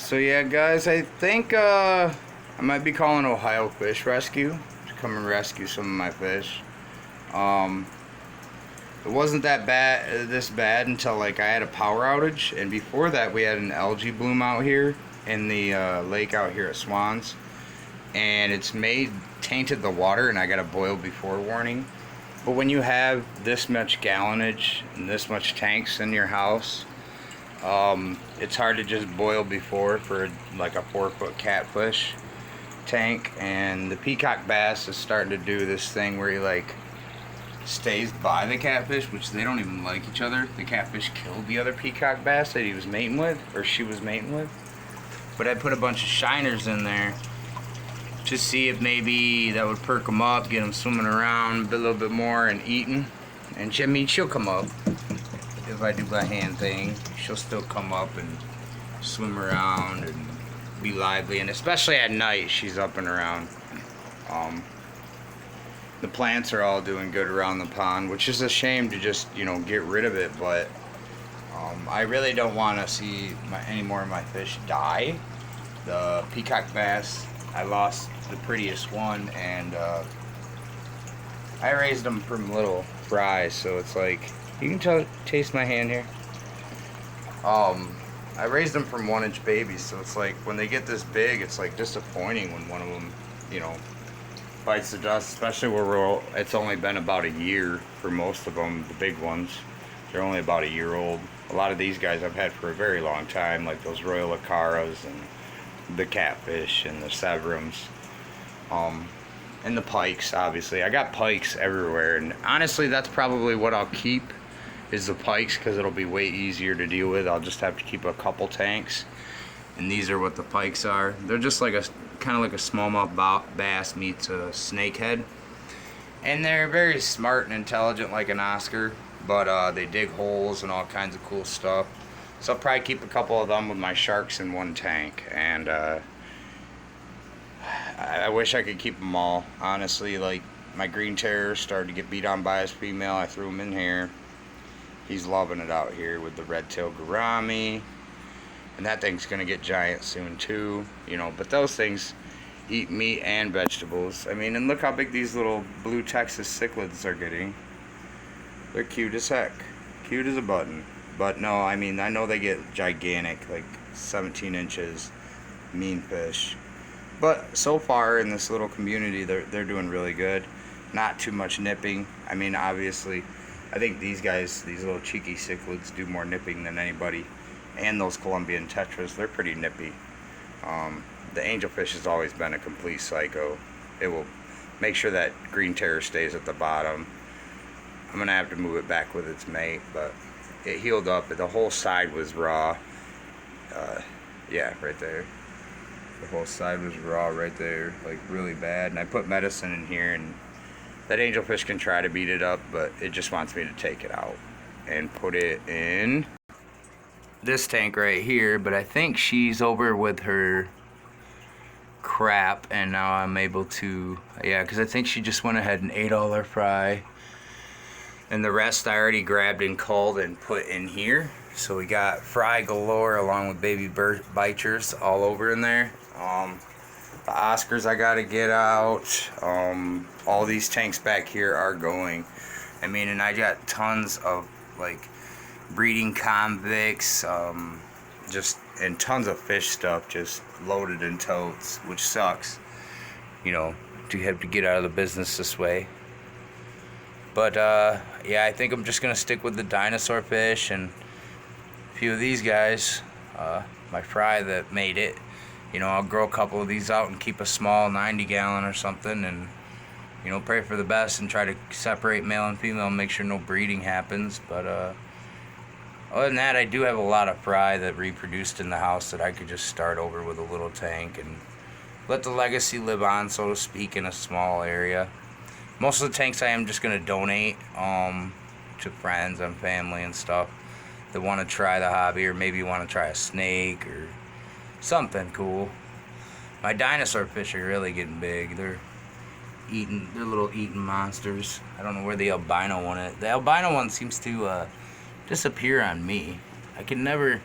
So yeah, guys, I think I might be calling Ohio Fish Rescue to come and rescue some of my fish. Um, it wasn't that bad, this bad until like I had a power outage, and before that we had an algae bloom out here in the lake out here at Swans, and it's tainted the water, and I got a boil before warning. But when you have this much gallonage and this much tanks in your house, it's hard to just boil before for like a 4-foot catfish tank. And the peacock bass is starting to do this thing where he like stays by the catfish, which they don't even like each other. The catfish killed the other peacock bass that he was mating with, or she was mating with. But I put a bunch of shiners in there to see if maybe that would perk them up, get them swimming around a little bit more and eating. And I mean, she'll come up. If I do my hand thing, she'll still come up and swim around and be lively. And especially at night, she's up and around. The plants are all doing good around the pond, which is a shame to just, you know, get rid of it. But I really don't want to see any more of my fish die. The peacock bass, I lost the prettiest one, and I raised them from little fries, so it's like, you can taste my hand here. I raised them from 1-inch babies, so it's like when they get this big, it's like disappointing when one of them, you know, bites the dust, especially where it's only been about a year for most of them. The big ones, they're only about a year old. A lot of these guys I've had for a very long time, like those Royal Acaras and the catfish and the Severums, and the pikes. Obviously I got pikes everywhere, and honestly that's probably what I'll keep, is the pikes, because it'll be way easier to deal with. I'll just have to keep a couple tanks, and these are what the pikes are. They're just like a kind of like a smallmouth bass meets a snakehead, and they're very smart and intelligent like an Oscar, but they dig holes and all kinds of cool stuff. So I'll probably keep a couple of them with my sharks in one tank, and I wish I could keep them all, honestly. Like my green terror started to get beat on by his female. I threw him in here. He's loving it out here with the red-tailed gourami, and that thing's gonna get giant soon too, you know. But those things eat meat and vegetables. I mean, and look how big these little blue Texas cichlids are getting. They're cute as heck, cute as a button. But no, I mean, I know they get gigantic, like 17 inches, mean fish. But so far in this little community, they're doing really good. Not too much nipping. I mean, obviously, I think these guys, these little cheeky cichlids, do more nipping than anybody. And those Colombian tetras, they're pretty nippy. The angelfish has always been a complete psycho. It will make sure that green terror stays at the bottom. I'm gonna have to move it back with its mate, but it healed up. The whole side was raw. Yeah, right there. The whole side was raw right there, like really bad. And I put medicine in here, and that angelfish can try to beat it up, but it just wants me to take it out and put it in this tank right here. But I think she's over with her crap, and now I'm able to, yeah, because I think she just went ahead and ate all our fry. And the rest I already grabbed and culled and put in here. So we got fry galore along with baby bichirs all over in there. The Oscars I gotta get out. All these tanks back here are going. I mean, and I got tons of like breeding convicts, and tons of fish stuff just loaded in totes, which sucks, you know, to have to get out of the business this way. But yeah, I think I'm just gonna stick with the dinosaur fish and a few of these guys. My fry that made it, you know, I'll grow a couple of these out and keep a small 90-gallon or something, and you know, pray for the best and try to separate male and female and make sure no breeding happens. But other than that, I do have a lot of fry that reproduced in the house that I could just start over with a little tank and let the legacy live on, so to speak, in a small area. Most of the tanks I am just going to donate to friends and family and stuff that want to try the hobby, or maybe want to try a snake or something cool. My dinosaur fish are really getting big. They're little eating monsters. I don't know where the albino one is. The albino one seems to disappear on me. I can never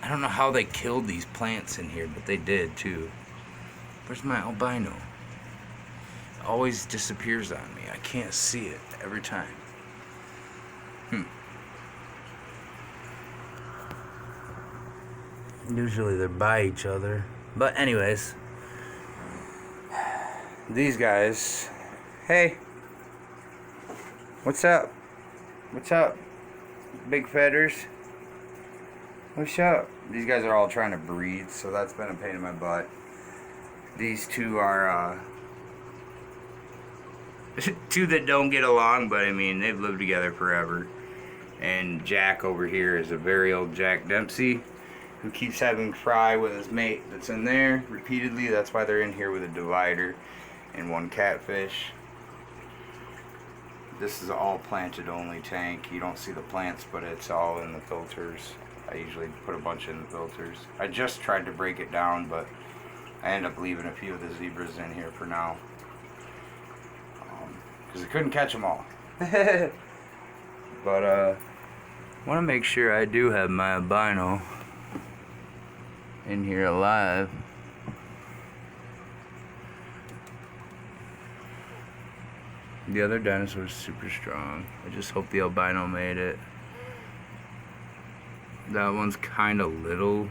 I don't know how they killed these plants in here, but they did too. Where's my albino? It always disappears on me. I can't see it every time. Usually they're by each other. But anyways, these guys, hey, what's up? What's up, big feathers? What's up? These guys are all trying to breed, so that's been a pain in my butt. These two are two that don't get along, but I mean, they've lived together forever. And Jack over here is a very old Jack Dempsey who keeps having fry with his mate that's in there repeatedly. That's why they're in here with a divider and one catfish. This is all planted only tank. You don't see the plants, but it's all in the filters. I usually put a bunch in the filters. I just tried to break it down, but I end up leaving a few of the zebras in here for now. Because I couldn't catch them all. But I want to make sure I do have my albino in here alive. The other dinosaur's super strong. I just hope the albino made it. That one's kind of little,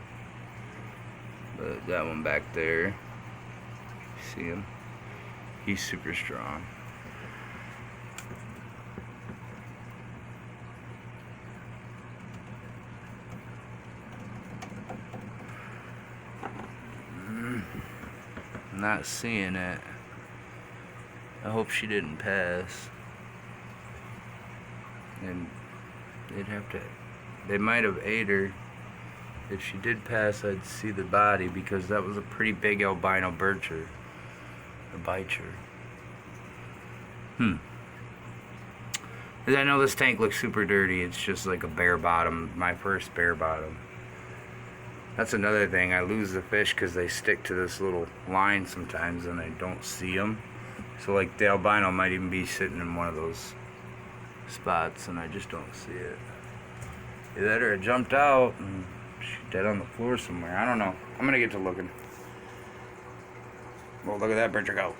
but that one back there, see him? He's super strong. Not seeing it. I hope she didn't pass. And they'd have to, they might have ate her. If she did pass, I'd see the body, because that was a pretty big albino bichir. A bichir. I know this tank looks super dirty. It's just like a bare bottom. My first bare bottom. That's another thing. I lose the fish because they stick to this little line sometimes and I don't see them. So like the albino might even be sitting in one of those spots and I just don't see it. Either that or it jumped out and she's dead on the floor somewhere. I don't know. I'm gonna get to looking. Well, look at that bichir go.